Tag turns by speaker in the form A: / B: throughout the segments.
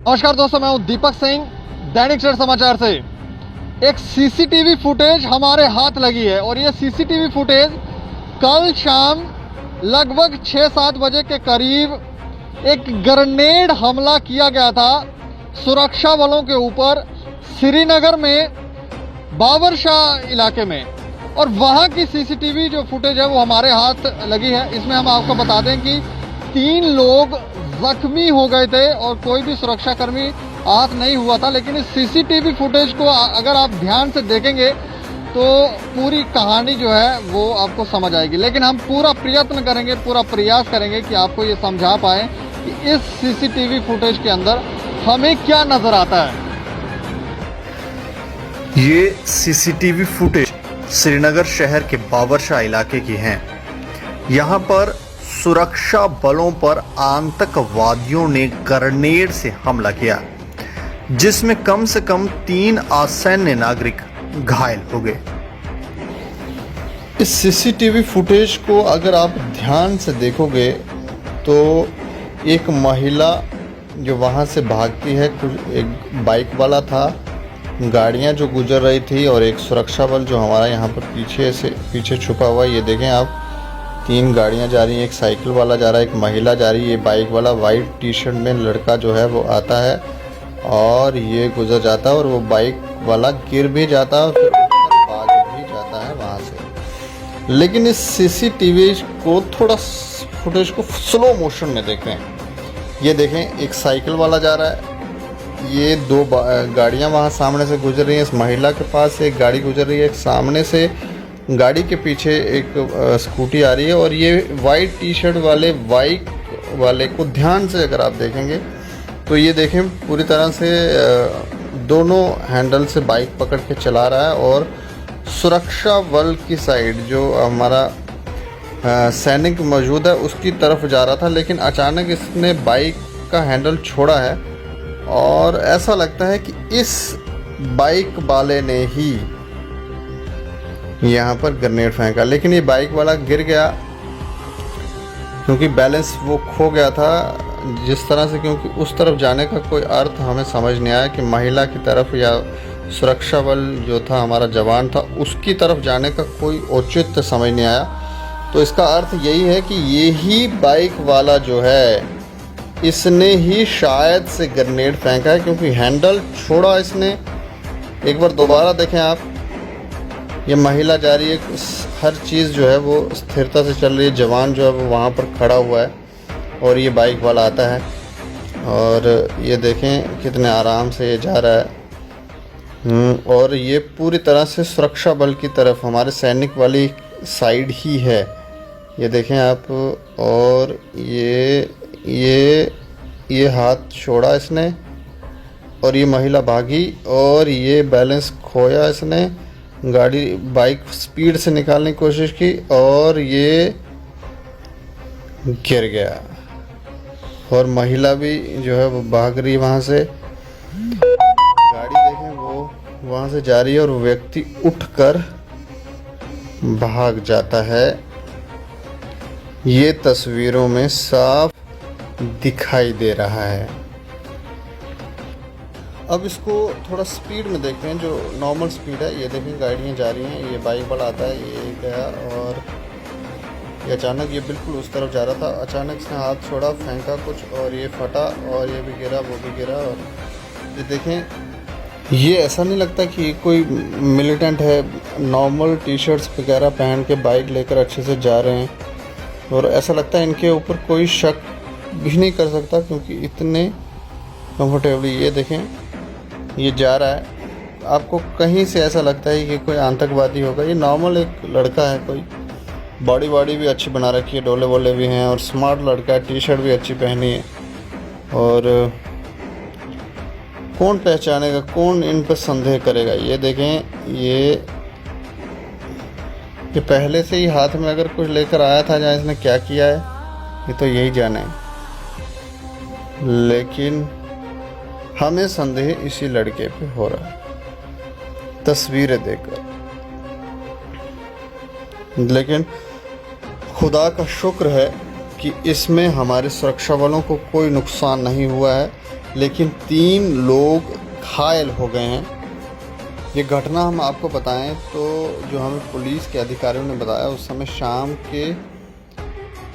A: नमस्कार दोस्तों, मैं हूं दीपक सिंह, दैनिक सवेरा समाचार से। एक सीसीटीवी फुटेज हमारे हाथ लगी है और ये सीसीटीवी फुटेज कल शाम लगभग 6-7 बजे के करीब एक ग्रेनेड हमला किया गया था सुरक्षा बलों के ऊपर श्रीनगर में बाबरशाह इलाके में। और वहाँ की सीसीटीवी जो फुटेज है वो हमारे हाथ लगी है। इसमें हम आपको बता दें कि 3 लोग जख्मी हो गए थे और कोई भी सुरक्षाकर्मी आहत नहीं हुआ था। लेकिन इस सीसीटीवी फुटेज को अगर आप ध्यान से देखेंगे तो पूरी कहानी जो है वो आपको समझ आएगी। लेकिन हम पूरा प्रयत्न करेंगे, पूरा प्रयास करेंगे कि आपको ये समझा पाएँ कि इस सीसीटीवी फुटेज के अंदर हमें क्या नज़र आता है।
B: ये सीसीटीवी फुटेज श्रीनगर शहर के बाबरशाह इलाके की हैं। यहाँ पर सुरक्षा बलों पर आतंकवादियों ने ग्रेनेड से हमला किया, जिसमें कम से कम 3 असैन्य नागरिक घायल हो गए।
C: इस सीसीटीवी फुटेज को अगर आप ध्यान से देखोगे तो एक महिला जो वहाँ से भागती है, एक बाइक वाला था, गाड़ियाँ जो गुजर रही थी और एक सुरक्षा बल जो हमारा यहाँ पर पीछे छुपा हुआ है। ये देखें आप, 3 गाड़ियाँ जा रही हैं, एक साइकिल वाला जा रहा है, एक महिला जा रही है। ये बाइक वाला वाइट टी-शर्ट में लड़का जो है वो आता है और ये गुजर जाता है और वो बाइक वाला गिर भी जाता है और फिर भाग भी जाता है वहाँ से। लेकिन इस सीसीटीवी को थोड़ा फुटेज को स्लो मोशन में देखें। ये देखें, एक साइकिल वाला जा रहा है, ये 2 गाड़ियाँ वहाँ सामने से गुजर रही हैं। इस महिला के पास से एक गाड़ी गुजर रही है, एक सामने से गाड़ी के पीछे एक स्कूटी आ रही है। और ये वाइट टी-शर्ट वाले बाइक वाले को ध्यान से अगर आप देखेंगे तो ये देखें पूरी तरह से दोनों हैंडल से बाइक पकड़ के चला रहा है और सुरक्षा बल की साइड जो हमारा सैनिक मौजूद है उसकी तरफ जा रहा था। लेकिन अचानक इसने बाइक का हैंडल छोड़ा है और ऐसा लगता है कि इस बाइक वाले ने ही यहाँ पर ग्रेनेड फेंका। लेकिन ये बाइक वाला गिर गया क्योंकि बैलेंस वो खो गया था जिस तरह से, क्योंकि उस तरफ जाने का कोई अर्थ हमें समझ नहीं आया कि महिला की तरफ या सुरक्षा बल जो था हमारा जवान था उसकी तरफ जाने का कोई औचित्य समझ नहीं आया। तो इसका अर्थ यही है कि ये ही बाइक वाला जो है इसने ही शायद से ग्रेनेड फेंका है, क्योंकि हैंडल छोड़ा इसने। एक बार दोबारा देखें आप, ये महिला जा रही है, हर चीज़ जो है वो स्थिरता से चल रही है। जवान जो है वो वहाँ पर खड़ा हुआ है और ये बाइक वाला आता है और ये देखें कितने आराम से ये जा रहा है। और ये पूरी तरह से सुरक्षा बल की तरफ हमारे सैनिक वाली साइड ही है। ये देखें आप, और ये हाथ छोड़ा इसने और ये महिला भागी और ये बैलेंस खोया इसने। बाइक स्पीड से निकालने की कोशिश की और ये गिर गया और महिला भी जो है वो भाग रही वहाँ से। गाड़ी देखें वो वहाँ से जा रही है और व्यक्ति उठकर भाग जाता है। ये तस्वीरों में साफ दिखाई दे रहा है। अब इसको थोड़ा स्पीड में देखते हैं, जो नॉर्मल स्पीड है। ये देखें गाड़ियाँ जा रही हैं, ये बाइक वाला आता है, ये गया और ये अचानक ये बिल्कुल उस तरफ जा रहा था, अचानक इसने हाथ छोड़ा, फेंका कुछ और ये फटा और ये भी गिरा, वो भी गिरा। और ये देखें, ये ऐसा नहीं लगता कि कोई मिलिटेंट है, नॉर्मल टी-शर्ट्स वगैरह पहन के बाइक लेकर अच्छे से जा रहे हैं और ऐसा लगता है इनके ऊपर कोई शक भी नहीं कर सकता क्योंकि इतने कंफर्टेबली। ये देखें, ये जा रहा है, आपको कहीं से ऐसा लगता है कि कोई आतंकवादी होगा। ये नॉर्मल एक लड़का है, कोई बॉडी भी अच्छी बना रखी है, डोले वोले भी हैं और स्मार्ट लड़का है, टी-शर्ट भी अच्छी पहनी है। और कौन पहचानेगा, कौन इन पर संदेह करेगा। ये देखें, ये पहले से ही हाथ में अगर कुछ लेकर आया था, जहाँ इसने क्या किया है ये तो यही जाने। लेकिन हमें संदेह इसी लड़के पे हो रहा है तस्वीरें देखकर। लेकिन खुदा का शुक्र है कि इसमें हमारे सुरक्षा बलों को कोई नुकसान नहीं हुआ है। लेकिन 3 लोग घायल हो गए हैं। ये घटना हम आपको बताएं तो जो हमें पुलिस के अधिकारियों ने बताया, उस समय शाम के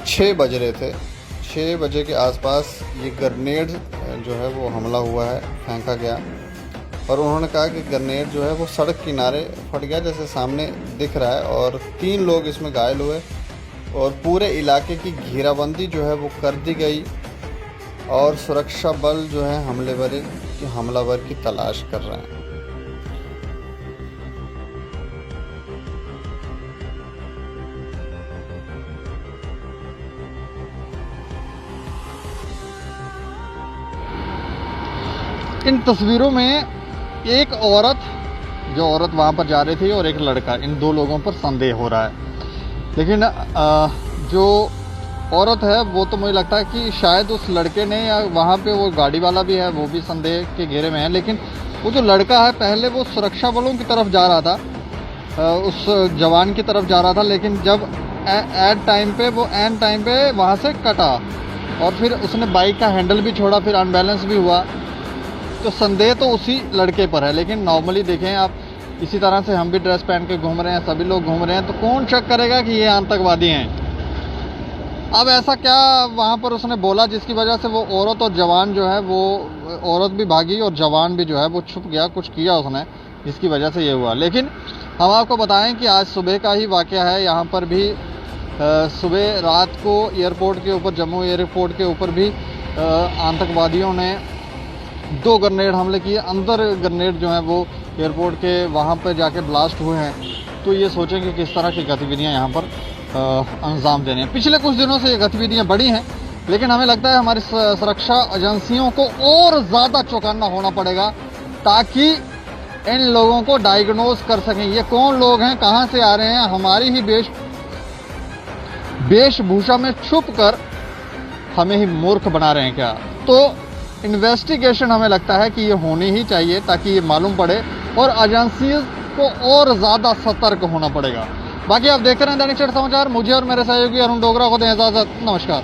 C: 6 बज रहे थे। 6 बजे के आसपास ये ग्रेनेड जो है वो हमला हुआ है, फेंका गया। और उन्होंने कहा कि ग्रेनेड जो है वो सड़क किनारे फट गया, जैसे सामने दिख रहा है, और 3 लोग इसमें घायल हुए। और पूरे इलाके की घेराबंदी जो है वो कर दी गई और सुरक्षा बल जो है हमलावर की तलाश कर रहे हैं।
A: इन तस्वीरों में एक औरत वहाँ पर जा रही थी और एक लड़का, इन 2 लोगों पर संदेह हो रहा है। लेकिन जो औरत है वो तो मुझे लगता है कि शायद उस लड़के ने, या वहाँ पे वो गाड़ी वाला भी है वो भी संदेह के घेरे में है। लेकिन वो जो लड़का है पहले वो सुरक्षा बलों की तरफ जा रहा था, उस जवान की तरफ जा रहा था, लेकिन जब एन टाइम पे वहाँ से कटा और फिर उसने बाइक का हैंडल भी छोड़ा, फिर अनबैलेंस भी हुआ। तो संदेह तो उसी लड़के पर है। लेकिन नॉर्मली देखें आप, इसी तरह से हम भी ड्रेस पहन के घूम रहे हैं, सभी लोग घूम रहे हैं, तो कौन शक करेगा कि ये आतंकवादी हैं। अब ऐसा क्या वहाँ पर उसने बोला जिसकी वजह से वो औरत और जवान जो है, वो औरत भी भागी और जवान भी जो है वो छुप गया, कुछ किया उसने जिसकी वजह से ये हुआ। लेकिन हम आपको बताएं कि आज सुबह का ही वाक़या है। यहाँ पर भी सुबह रात को एयरपोर्ट के ऊपर, जम्मू एयरपोर्ट के ऊपर भी आतंकवादियों ने 2 ग्रेनेड हमले किए। अंदर ग्रेनेड जो है वो एयरपोर्ट के वहाँ पर जाके ब्लास्ट हुए हैं। तो ये सोचें कि किस तरह की गतिविधियाँ यहाँ पर अंजाम देने हैं। पिछले कुछ दिनों से ये गतिविधियाँ बढ़ी हैं, लेकिन हमें लगता है हमारी सुरक्षा एजेंसियों को और ज़्यादा चौकन्ना होना पड़ेगा ताकि इन लोगों को डायग्नोज कर सकें। ये कौन लोग हैं, कहाँ से आ रहे हैं, हमारी ही वेशभूषा में छुप कर हमें ही मूर्ख बना रहे हैं क्या। तो इन्वेस्टिगेशन हमें लगता है कि ये होनी ही चाहिए ताकि ये मालूम पड़े, और एजेंसी को और ज़्यादा सतर्क होना पड़ेगा। बाकी आप देख रहे हैं दैनिक सवेरा समाचार। मुझे और मेरे सहयोगी अरुण डोगरा को दें इजाज़त। नमस्कार।